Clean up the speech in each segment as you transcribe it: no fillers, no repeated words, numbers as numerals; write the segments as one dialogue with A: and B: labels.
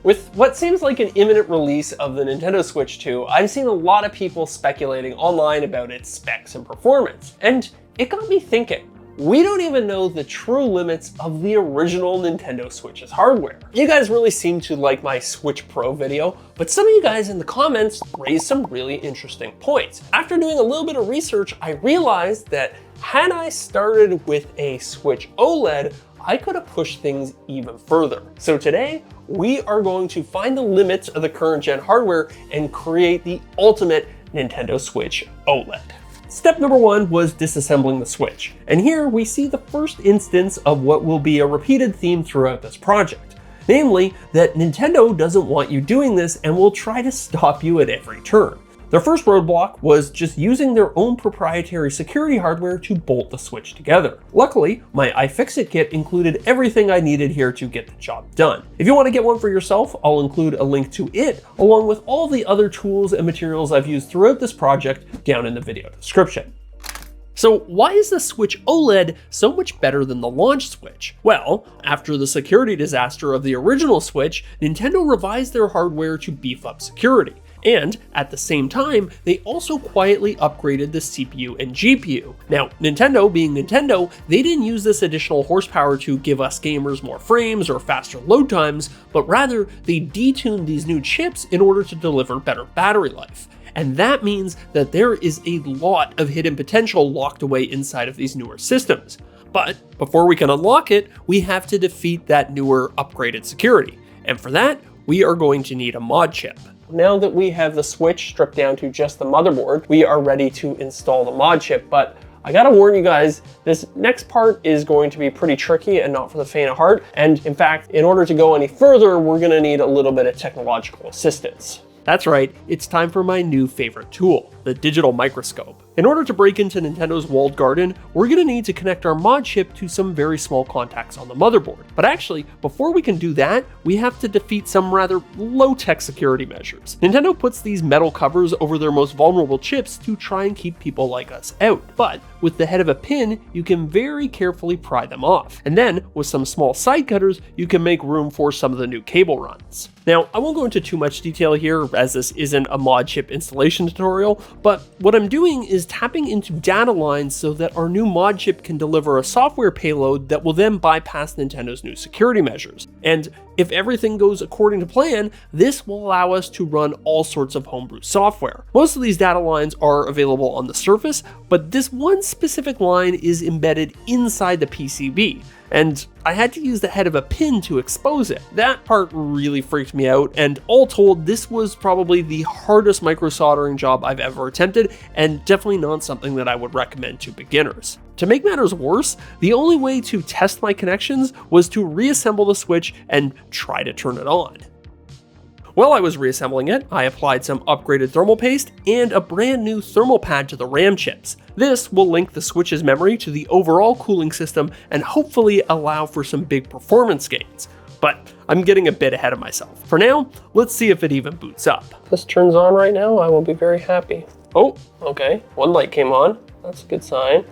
A: With what seems like an imminent release of the Nintendo Switch 2, I've seen a lot of people speculating online about its specs and performance, and it got me thinking. We don't even know the true limits of the original Nintendo Switch's hardware. You guys really seem to like my Switch Pro video, but some of you guys in the comments raised some really interesting points. After doing a little bit of research, I realized that had I started with a Switch OLED, I could have pushed things even further. So today, we are going to find the limits of the current gen hardware and create the ultimate Nintendo Switch OLED. Step number 1 was disassembling the Switch. And here we see the first instance of what will be a repeated theme throughout this project. Namely, that Nintendo doesn't want you doing this and will try to stop you at every turn. Their first roadblock was just using their own proprietary security hardware to bolt the Switch together. Luckily, my iFixit kit included everything I needed here to get the job done. If you want to get one for yourself, I'll include a link to it, along with all the other tools and materials I've used throughout this project down in the video description. So why is the Switch OLED so much better than the launch Switch? Well, after the security disaster of the original Switch, Nintendo revised their hardware to beef up security. And at the same time, they also quietly upgraded the CPU and GPU. Now, Nintendo being Nintendo, they didn't use this additional horsepower to give us gamers more frames or faster load times, but rather they detuned these new chips in order to deliver better battery life. And that means that there is a lot of hidden potential locked away inside of these newer systems. But before we can unlock it, we have to defeat that newer upgraded security. And for that, we are going to need a mod chip. Now that we have the Switch stripped down to just the motherboard, we are ready to install the mod chip, but I gotta warn you guys, this next part is going to be pretty tricky and not for the faint of heart. And in fact, in order to go any further, we're gonna need a little bit of technological assistance. That's right, it's time for my new favorite tool, the digital microscope. In order to break into Nintendo's walled garden, we're going to need to connect our mod chip to some very small contacts on the motherboard. But actually, before we can do that, we have to defeat some rather low-tech security measures. Nintendo puts these metal covers over their most vulnerable chips to try and keep people like us out. But with the head of a pin, you can very carefully pry them off. And then, with some small side cutters, you can make room for some of the new cable runs. Now, I won't go into too much detail here, as this isn't a mod chip installation tutorial, but what I'm doing is tapping into data lines so that our new mod chip can deliver a software payload that will then bypass Nintendo's new security measures. And if everything goes according to plan, this will allow us to run all sorts of homebrew software. Most of these data lines are available on the surface, but this one specific line is embedded inside the PCB. And I had to use the head of a pin to expose it. That part really freaked me out, and all told, this was probably the hardest micro soldering job I've ever attempted, and definitely not something that I would recommend to beginners. To make matters worse, the only way to test my connections was to reassemble the Switch and try to turn it on. While I was reassembling it, I applied some upgraded thermal paste and a brand new thermal pad to the RAM chips. This will link the Switch's memory to the overall cooling system and hopefully allow for some big performance gains. But I'm getting a bit ahead of myself. For now, let's see if it even boots up. If this turns on right now, I will be very happy. Oh, okay, one light came on. That's a good sign.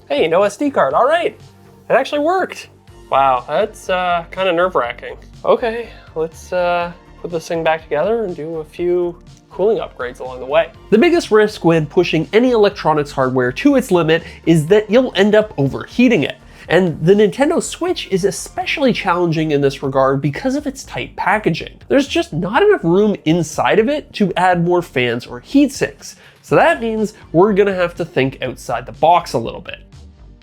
A: Hey, no SD card, all right. It actually worked. Wow, that's kind of nerve-wracking. Okay, let's put this thing back together and do a few cooling upgrades along the way. The biggest risk when pushing any electronics hardware to its limit is that you'll end up overheating it. And the Nintendo Switch is especially challenging in this regard because of its tight packaging. There's just not enough room inside of it to add more fans or heat sinks. So that means we're gonna have to think outside the box a little bit.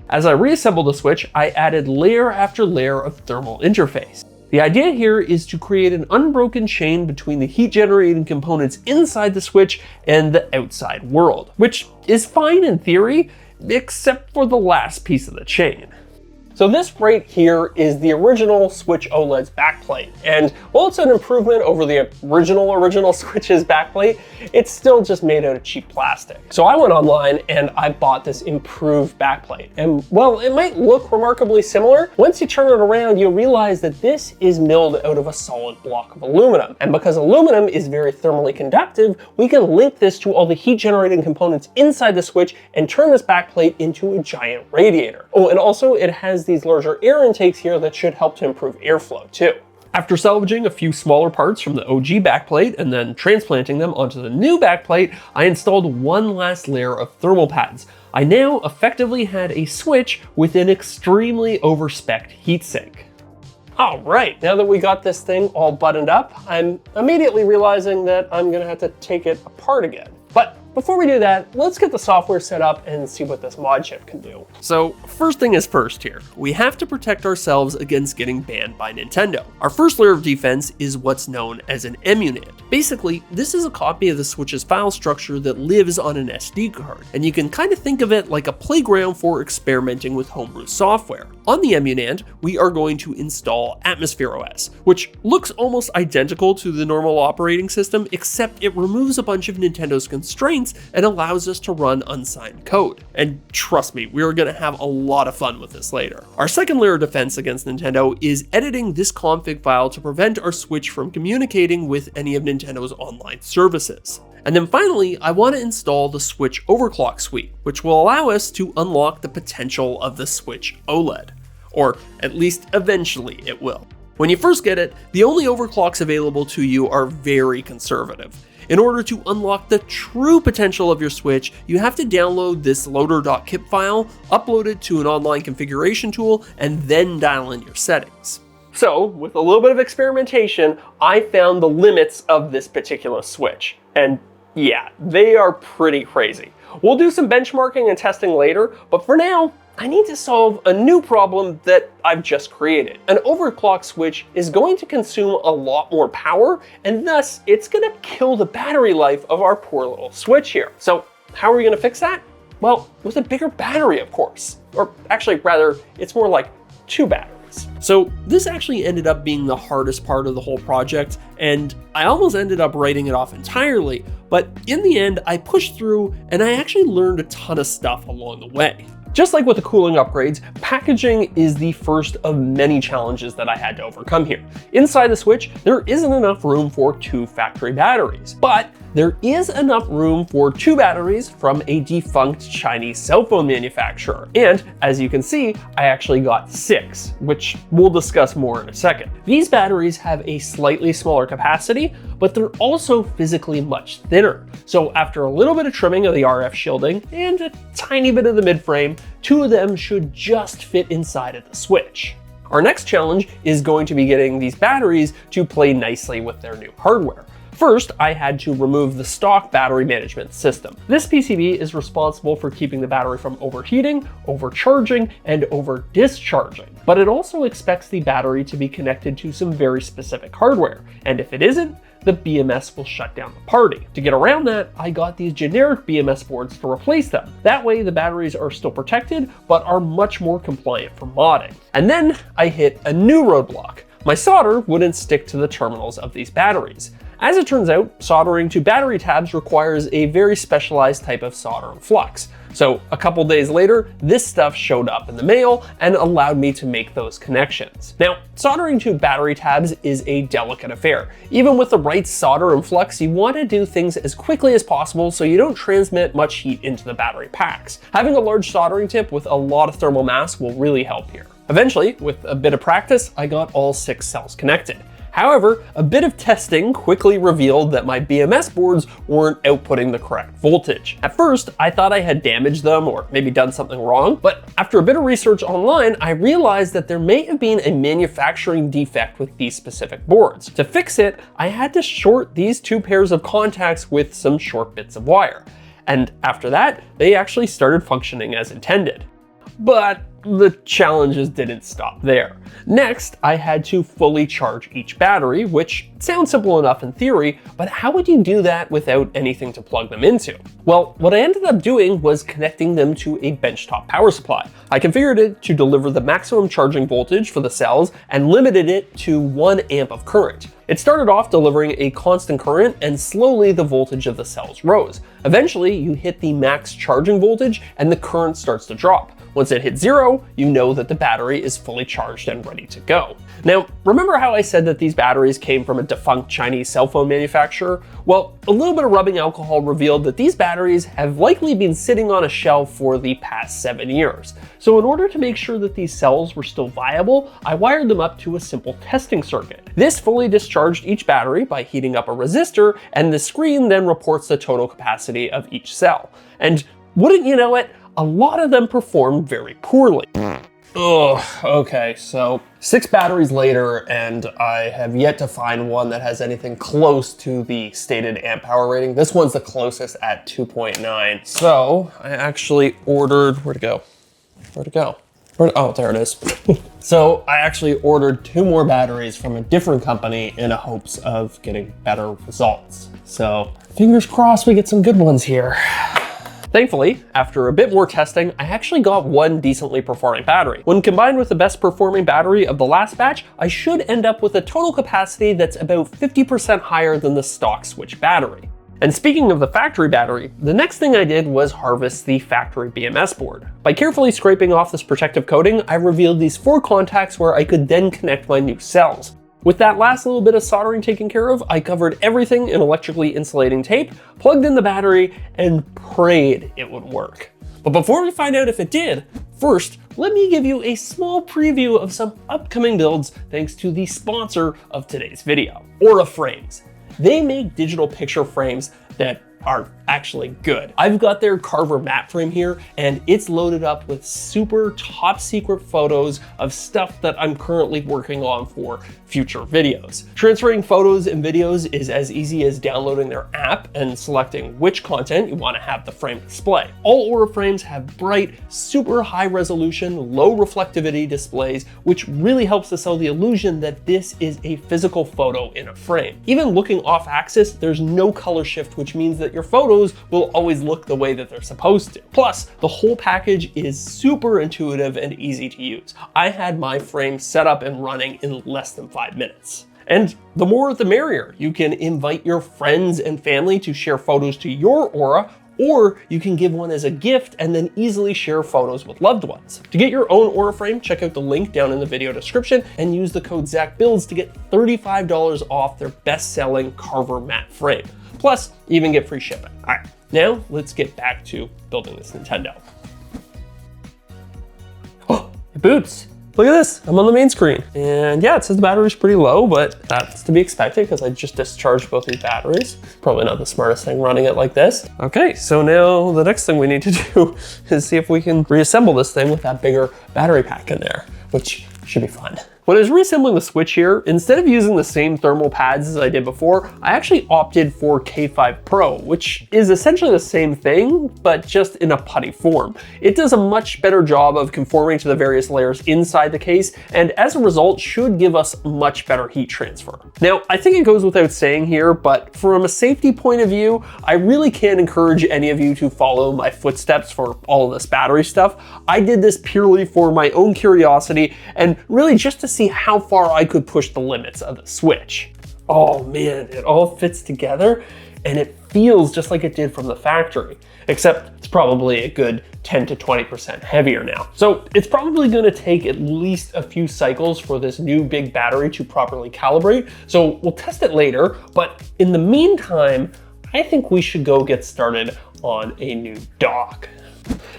A: As I reassembled the Switch, I added layer after layer of thermal interface. The idea here is to create an unbroken chain between the heat generating components inside the Switch and the outside world, which is fine in theory, except for the last piece of the chain. So this right here is the original Switch OLED's backplate. And while it's an improvement over the original Switch's backplate, it's still just made out of cheap plastic. So I went online and I bought this improved backplate. And while it might look remarkably similar, once you turn it around, you'll realize that this is milled out of a solid block of aluminum. And because aluminum is very thermally conductive, we can link this to all the heat generating components inside the Switch and turn this backplate into a giant radiator. Oh, and also it has these larger air intakes here that should help to improve airflow too. After salvaging a few smaller parts from the OG backplate and then transplanting them onto the new backplate, I installed one last layer of thermal pads. I now effectively had a Switch with an extremely overspec'd heatsink. All right, now that we got this thing all buttoned up, I'm immediately realizing that I'm gonna have to take it apart again. But before we do that, let's get the software set up and see what this mod chip can do. So first thing is first here. We have to protect ourselves against getting banned by Nintendo. Our first layer of defense is what's known as an emunand. Basically, this is a copy of the Switch's file structure that lives on an SD card, and you can kind of think of it like a playground for experimenting with homebrew software. On the emunand, we are going to install Atmosphere OS, which looks almost identical to the normal operating system, except it removes a bunch of Nintendo's constraints and allows us to run unsigned code. And trust me, we are going to have a lot of fun with this later. Our second layer of defense against Nintendo is editing this config file to prevent our Switch from communicating with any of Nintendo's online services. And then finally, I want to install the Switch Overclock Suite, which will allow us to unlock the potential of the Switch OLED. Or at least eventually it will. When you first get it, the only overclocks available to you are very conservative. In order to unlock the true potential of your Switch, you have to download this loader.kip file, upload it to an online configuration tool, and then dial in your settings. So, with a little bit of experimentation, I found the limits of this particular Switch. And yeah, they are pretty crazy. We'll do some benchmarking and testing later, but for now, I need to solve a new problem that I've just created. An overclock Switch is going to consume a lot more power, and thus it's gonna kill the battery life of our poor little Switch here. So how are we gonna fix that? Well, with a bigger battery, of course. Or actually, rather, it's more like 2 batteries. So this actually ended up being the hardest part of the whole project, and I almost ended up writing it off entirely, but in the end, I pushed through and I actually learned a ton of stuff along the way. Just like with the cooling upgrades, packaging is the first of many challenges that I had to overcome here. Inside the Switch, there isn't enough room for 2 factory batteries, but there is enough room for 2 batteries from a defunct Chinese cell phone manufacturer. And as you can see, I actually got 6, which we'll discuss more in a second. These batteries have a slightly smaller capacity, but they're also physically much thinner. So after a little bit of trimming of the RF shielding and a tiny bit of the midframe, 2 of them should just fit inside of the Switch. Our next challenge is going to be getting these batteries to play nicely with their new hardware. First, I had to remove the stock battery management system. This PCB is responsible for keeping the battery from overheating, overcharging, and over discharging. But it also expects the battery to be connected to some very specific hardware. And if it isn't, the BMS will shut down the party. To get around that, I got these generic BMS boards to replace them. That way the batteries are still protected, but are much more compliant for modding. And then I hit a new roadblock. My solder wouldn't stick to the terminals of these batteries. As it turns out, soldering to battery tabs requires a very specialized type of solder and flux. So a couple days later, this stuff showed up in the mail and allowed me to make those connections. Now, soldering to battery tabs is a delicate affair. Even with the right solder and flux, you want to do things as quickly as possible so you don't transmit much heat into the battery packs. Having a large soldering tip with a lot of thermal mass will really help here. Eventually, with a bit of practice, I got all 6 cells connected. However, a bit of testing quickly revealed that my BMS boards weren't outputting the correct voltage. At first, I thought I had damaged them or maybe done something wrong, but after a bit of research online, I realized that there may have been a manufacturing defect with these specific boards. To fix it, I had to short these 2 pairs of contacts with some short bits of wire. And after that, they actually started functioning as intended. But the challenges didn't stop there. Next, I had to fully charge each battery, which sounds simple enough in theory, but how would you do that without anything to plug them into? Well, what I ended up doing was connecting them to a benchtop power supply. I configured it to deliver the maximum charging voltage for the cells and limited it to 1 amp of current. It started off delivering a constant current, and slowly the voltage of the cells rose. Eventually, you hit the max charging voltage and the current starts to drop. Once it hits 0, you know that the battery is fully charged and ready to go. Now, remember how I said that these batteries came from a defunct Chinese cell phone manufacturer? Well, a little bit of rubbing alcohol revealed that these batteries have likely been sitting on a shelf for the past 7 years. So in order to make sure that these cells were still viable, I wired them up to a simple testing circuit. This fully discharged each battery by heating up a resistor, and the screen then reports the total capacity of each cell. And wouldn't you know it, a lot of them performed very poorly. Ugh, okay, so 6 batteries later, and I have yet to find one that has anything close to the stated amp hour rating. This one's the closest at 2.9. So I actually ordered, where'd it go? Oh, there it is. So I actually ordered 2 more batteries from a different company in hopes of getting better results. So fingers crossed we get some good ones here. Thankfully, after a bit more testing, I actually got one decently performing battery. When combined with the best performing battery of the last batch, I should end up with a total capacity that's about 50% higher than the stock Switch battery. And speaking of the factory battery, the next thing I did was harvest the factory BMS board. By carefully scraping off this protective coating, I revealed these 4 contacts where I could then connect my new cells. With that last little bit of soldering taken care of, I covered everything in electrically insulating tape, plugged in the battery, and prayed it would work. But before we find out if it did, first, let me give you a small preview of some upcoming builds thanks to the sponsor of today's video, Aura Frames. They make digital picture frames that are actually good. I've got their Carver matte frame here, and it's loaded up with super top secret photos of stuff that I'm currently working on for future videos. Transferring photos and videos is as easy as downloading their app and selecting which content you want to have the frame display. All Aura frames have bright, super high resolution, low reflectivity displays, which really helps to sell the illusion that this is a physical photo in a frame. Even looking off axis, there's no color shift, which means that your photos will always look the way that they're supposed to. Plus, the whole package is super intuitive and easy to use. I had my frame set up and running in less than 5 minutes. And the more the merrier. You can invite your friends and family to share photos to your Aura, or you can give one as a gift and then easily share photos with loved ones. To get your own Aura frame, check out the link down in the video description and use the code ZachBuilds to get $35 off their best-selling Carver matte frame. Plus, you even get free shipping. All right, now let's get back to building this Nintendo. Oh, it boots. Look at this, I'm on the main screen. And yeah, it says the battery's pretty low, but that's to be expected because I just discharged both these batteries. Probably not the smartest thing running it like this. Okay, so now the next thing we need to do is see if we can reassemble this thing with that bigger battery pack in there, which should be fun. When I was reassembling the Switch here, instead of using the same thermal pads as I did before, I actually opted for K5 Pro, which is essentially the same thing, but just in a putty form. It does a much better job of conforming to the various layers inside the case, and as a result, should give us much better heat transfer. Now, I think it goes without saying here, but from a safety point of view, I really can't encourage any of you to follow my footsteps for all of this battery stuff. I did this purely for my own curiosity, and really just to see how far I could push the limits of the Switch. Oh man, it all fits together and it feels just like it did from the factory, except it's probably a good 10 to 20% heavier now. So it's probably gonna take at least a few cycles for this new big battery to properly calibrate. So we'll test it later, but in the meantime, I think we should go get started on a new dock.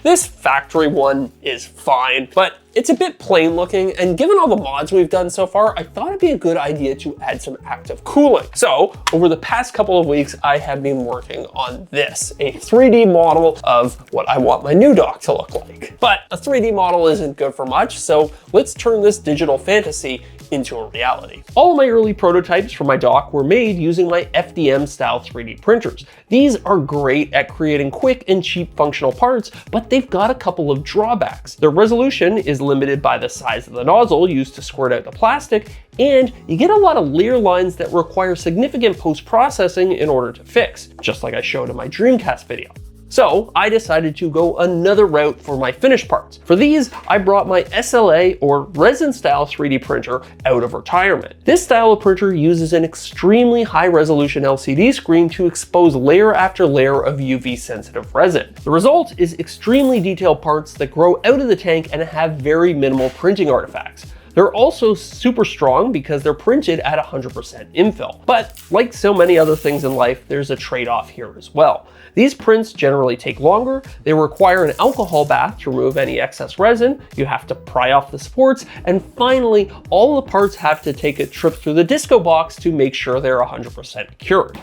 A: This factory one is fine, but it's a bit plain looking, and given all the mods we've done so far, I thought it'd be a good idea to add some active cooling. So over the past couple of weeks, I have been working on this, a 3D model of what I want my new dock to look like. But a 3D model isn't good for much, so let's turn this digital fantasy into a reality. All of my early prototypes for my dock were made using my FDM style 3D printers. These are great at creating quick and cheap functional parts, but they've got a couple of drawbacks. Their resolution is limited by the size of the nozzle used to squirt out the plastic, and you get a lot of layer lines that require significant post-processing in order to fix, just like I showed in my Dreamcast video. So I decided to go another route for my finished parts. For these, I brought my SLA or resin style 3D printer out of retirement. This style of printer uses an extremely high resolution LCD screen to expose layer after layer of UV sensitive resin. The result is extremely detailed parts that grow out of the tank and have very minimal printing artifacts. They're also super strong because they're printed at 100% infill. But like so many other things in life, there's a trade-off here as well. These prints generally take longer, they require an alcohol bath to remove any excess resin, you have to pry off the supports, and finally, all the parts have to take a trip through the disco box to make sure they're 100% cured.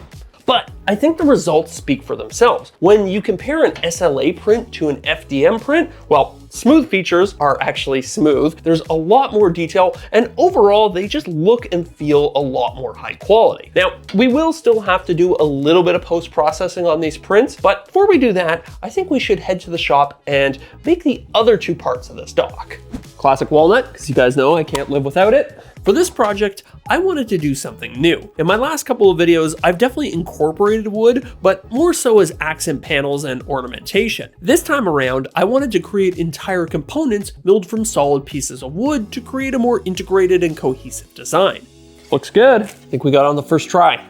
A: But I think the results speak for themselves. When you compare an SLA print to an FDM print, well, smooth features are actually smooth, there's a lot more detail, and overall they just look and feel a lot more high quality. Now, we will still have to do a little bit of post-processing on these prints, but before we do that, I think we should head to the shop and make the other two parts of this dock. Classic walnut, because you guys know I can't live without it. For this project, I wanted to do something new. In my last couple of videos, I've definitely incorporated wood, but more so as accent panels and ornamentation. This time around, I wanted to create entire components milled from solid pieces of wood to create a more integrated and cohesive design. Looks good. I think we got on the first try.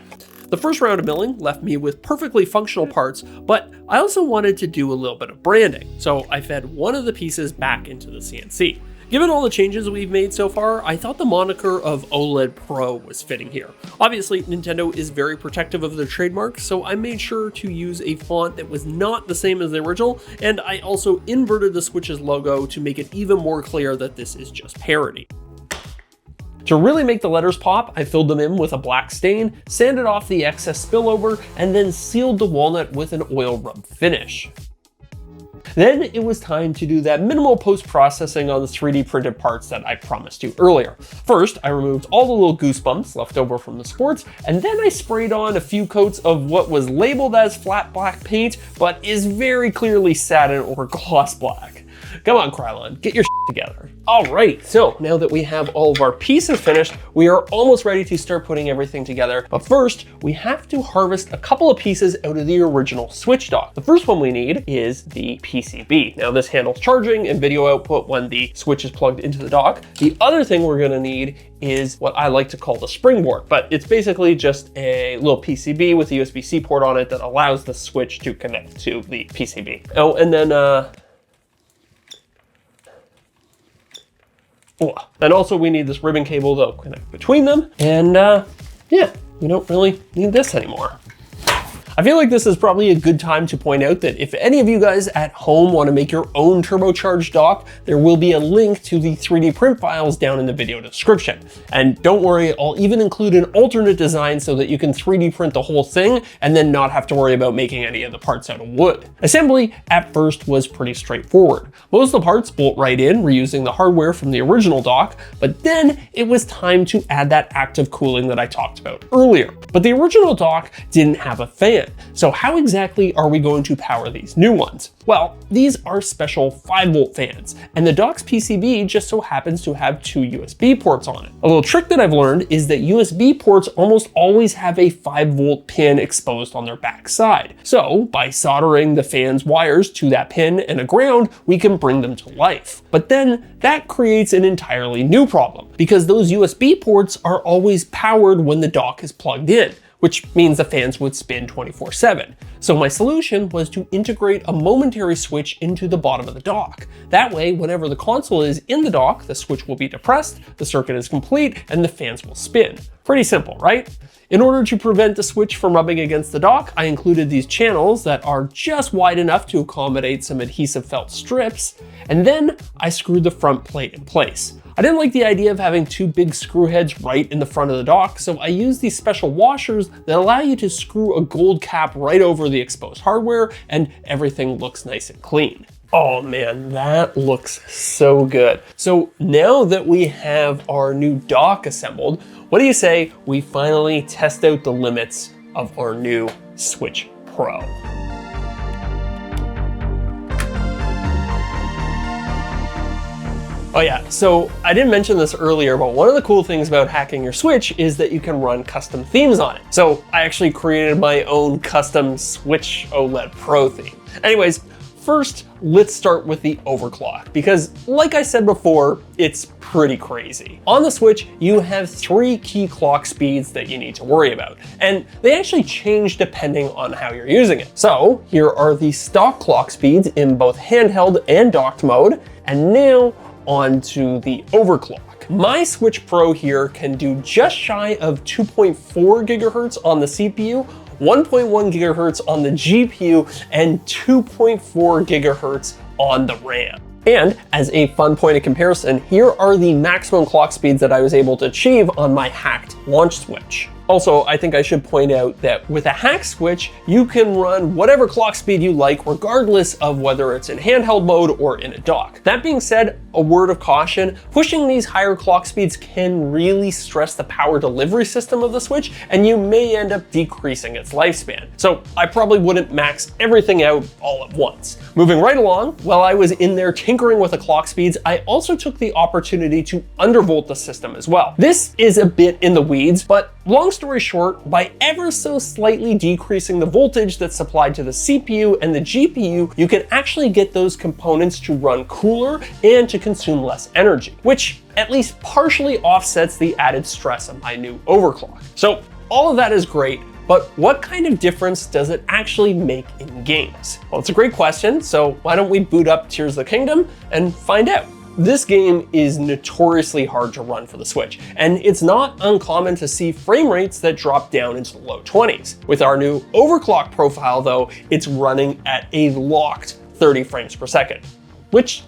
A: The first round of milling left me with perfectly functional parts, but I also wanted to do a little bit of branding, so I fed one of the pieces back into the CNC. Given all the changes we've made so far, I thought the moniker of OLED Pro was fitting here. Obviously, Nintendo is very protective of their trademark, so I made sure to use a font that was not the same as the original, and I also inverted the Switch's logo to make it even more clear that this is just parody. To really make the letters pop, I filled them in with a black stain, sanded off the excess spillover, and then sealed the walnut with an oil rub finish. Then it was time to do that minimal post-processing on the 3D printed parts that I promised you earlier. First, I removed all the little goosebumps left over from the sports, and then I sprayed on a few coats of what was labeled as flat black paint, but is very clearly satin or gloss black. Come on, Krylon, get your shit together. All right, so now that we have all of our pieces finished, we are almost ready to start putting everything together. But first, we have to harvest a couple of pieces out of the original Switch dock. The first one we need is the PCB. Now this handles charging and video output when the Switch is plugged into the dock. The other thing we're gonna need is what I like to call the springboard, but it's basically just a little PCB with a USB-C port on it that allows the Switch to connect to the PCB. Oh, and then, and also we need this ribbon cable that'll connect between them. And yeah, we don't really need this anymore. I feel like this is probably a good time to point out that if any of you guys at home want to make your own turbocharged dock, there will be a link to the 3D print files down in the video description. And don't worry, I'll even include an alternate design so that you can 3D print the whole thing and then not have to worry about making any of the parts out of wood. Assembly at first was pretty straightforward. Most of the parts bolt right in, reusing the hardware from the original dock, but then it was time to add that active cooling that I talked about earlier. But the original dock didn't have a fan. So how exactly are we going to power these new ones? Well, these are special 5-volt fans, and the dock's PCB just so happens to have 2 USB ports on it. A little trick that I've learned is that USB ports almost always have a 5-volt pin exposed on their back side. So by soldering the fan's wires to that pin and a ground, we can bring them to life. But then that creates an entirely new problem, because those USB ports are always powered when the dock is plugged in, which means the fans would spin 24/7. So my solution was to integrate a momentary switch into the bottom of the dock. That way, whenever the console is in the dock, the switch will be depressed, the circuit is complete, and the fans will spin. Pretty simple, right? In order to prevent the switch from rubbing against the dock, I included these channels that are just wide enough to accommodate some adhesive felt strips, and then I screwed the front plate in place. I didn't like the idea of having 2 big screw heads right in the front of the dock, so I used these special washers that allow you to screw a gold cap right over the exposed hardware, and everything looks nice and clean. Oh man, that looks so good. So now that we have our new dock assembled, what do you say we finally test out the limits of our new Switch Pro? Oh yeah, so I didn't mention this earlier, but one of the cool things about hacking your Switch is that you can run custom themes on it. So I actually created my own custom Switch OLED Pro theme. Anyways, first, let's start with the overclock, because like I said before, it's pretty crazy. On the Switch, you have 3 key clock speeds that you need to worry about, and they actually change depending on how you're using it. So here are the stock clock speeds in both handheld and docked mode, and now onto the overclock. My Switch Pro here can do just shy of 2.4 gigahertz on the CPU, 1.1 gigahertz on the GPU, and 2.4 gigahertz on the RAM. And as a fun point of comparison, here are the maximum clock speeds that I was able to achieve on my hacked launch Switch. Also, I think I should point out that with a hack Switch, you can run whatever clock speed you like, regardless of whether it's in handheld mode or in a dock. That being said, a word of caution, pushing these higher clock speeds can really stress the power delivery system of the Switch, and you may end up decreasing its lifespan. So I probably wouldn't max everything out all at once. Moving right along, while I was in there tinkering with the clock speeds, I also took the opportunity to undervolt the system as well. This is a bit in the weeds, but long story short, by ever so slightly decreasing the voltage that's supplied to the CPU and the GPU, you can actually get those components to run cooler and to consume less energy, which at least partially offsets the added stress of my new overclock. So all of that is great, but what kind of difference does it actually make in games? Well, it's a great question, so why don't we boot up Tears of the Kingdom and find out. This game is notoriously hard to run for the Switch, and it's not uncommon to see frame rates that drop down into the low 20s. With our new overclock profile though, it's running at a locked 30 frames per second, which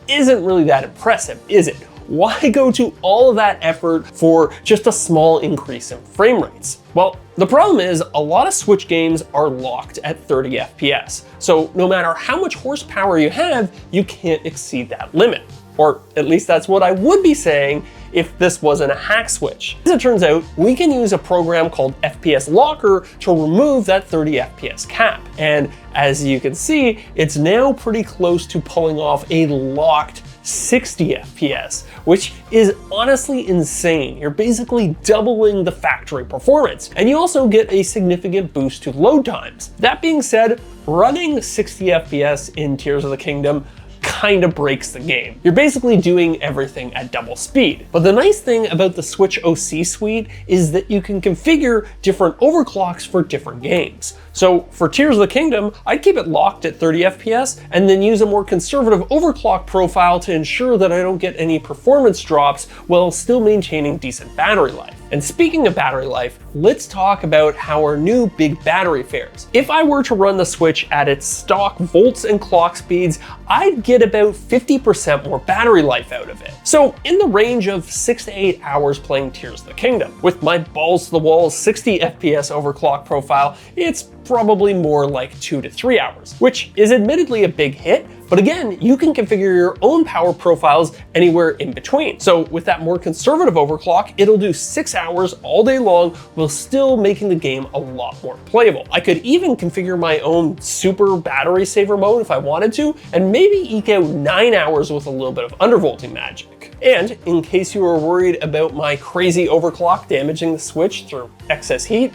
A: isn't really that impressive, is it? Why go to all of that effort for just a small increase in frame rates? Well, the problem is a lot of Switch games are locked at 30 FPS, so no matter how much horsepower you have, you can't exceed that limit. Or at least that's what I would be saying if this wasn't a hack Switch. As it turns out, we can use a program called FPS Locker to remove that 30 FPS cap. And as you can see, it's now pretty close to pulling off a locked 60 FPS, which is honestly insane. You're basically doubling the factory performance, and you also get a significant boost to load times. That being said, running 60 FPS in Tears of the Kingdom kind of breaks the game. You're basically doing everything at double speed. But the nice thing about the Switch OC suite is that you can configure different overclocks for different games. So for Tears of the Kingdom, I'd keep it locked at 30 FPS and then use a more conservative overclock profile to ensure that I don't get any performance drops while still maintaining decent battery life. And speaking of battery life, let's talk about how our new big battery fares. If I were to run the Switch at its stock volts and clock speeds, I'd get about 50% more battery life out of it. So in the range of 6 to 8 hours playing Tears of the Kingdom. With my balls to the wall 60 FPS overclock profile, it's probably more like 2 to 3 hours, which is admittedly a big hit, but again, you can configure your own power profiles anywhere in between. So with that more conservative overclock, it'll do 6 hours all day long while still making the game a lot more playable. I could even configure my own super battery saver mode if I wanted to, and maybe eke out 9 hours with a little bit of undervolting magic. And in case you were worried about my crazy overclock damaging the Switch through excess heat,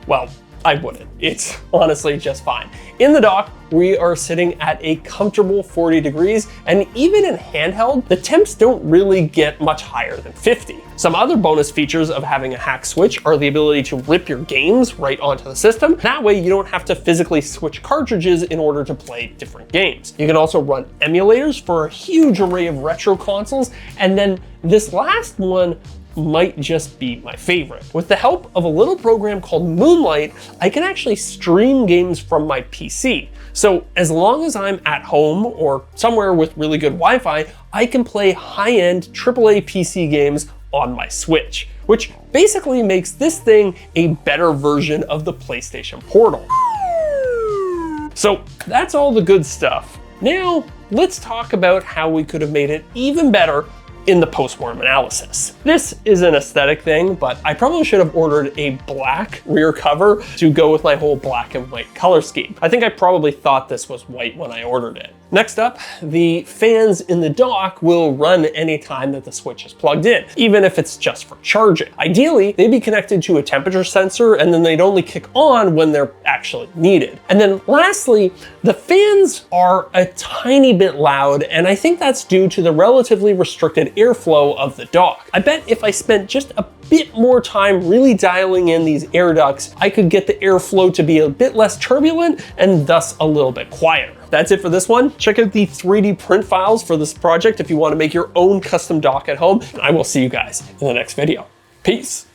A: well, I wouldn't. It's honestly just fine. In the dock, we are sitting at a comfortable 40 degrees, and even in handheld, the temps don't really get much higher than 50. Some other bonus features of having a hack Switch are the ability to rip your games right onto the system. That way you don't have to physically switch cartridges in order to play different games. You can also run emulators for a huge array of retro consoles, and then this last one might just be my favorite. With the help of a little program called Moonlight, I can actually stream games from my PC. So as long as I'm at home or somewhere with really good Wi-Fi, I can play high-end AAA PC games on my Switch, which basically makes this thing a better version of the PlayStation Portal. So that's all the good stuff. Now, let's talk about how we could have made it even better in the post-mortem analysis. This is an aesthetic thing, but I probably should have ordered a black rear cover to go with my whole black and white color scheme. I think I probably thought this was white when I ordered it. Next up, the fans in the dock will run anytime that the switch is plugged in, even if it's just for charging. Ideally, they'd be connected to a temperature sensor, and then they'd only kick on when they're actually needed. And then lastly, the fans are a tiny bit loud, and I think that's due to the relatively restricted airflow of the dock. I bet if I spent just a bit more time really dialing in these air ducts, I could get the airflow to be a bit less turbulent and thus a little bit quieter. That's it for this one. Check out the 3D print files for this project if you want to make your own custom dock at home. And I will see you guys in the next video. Peace.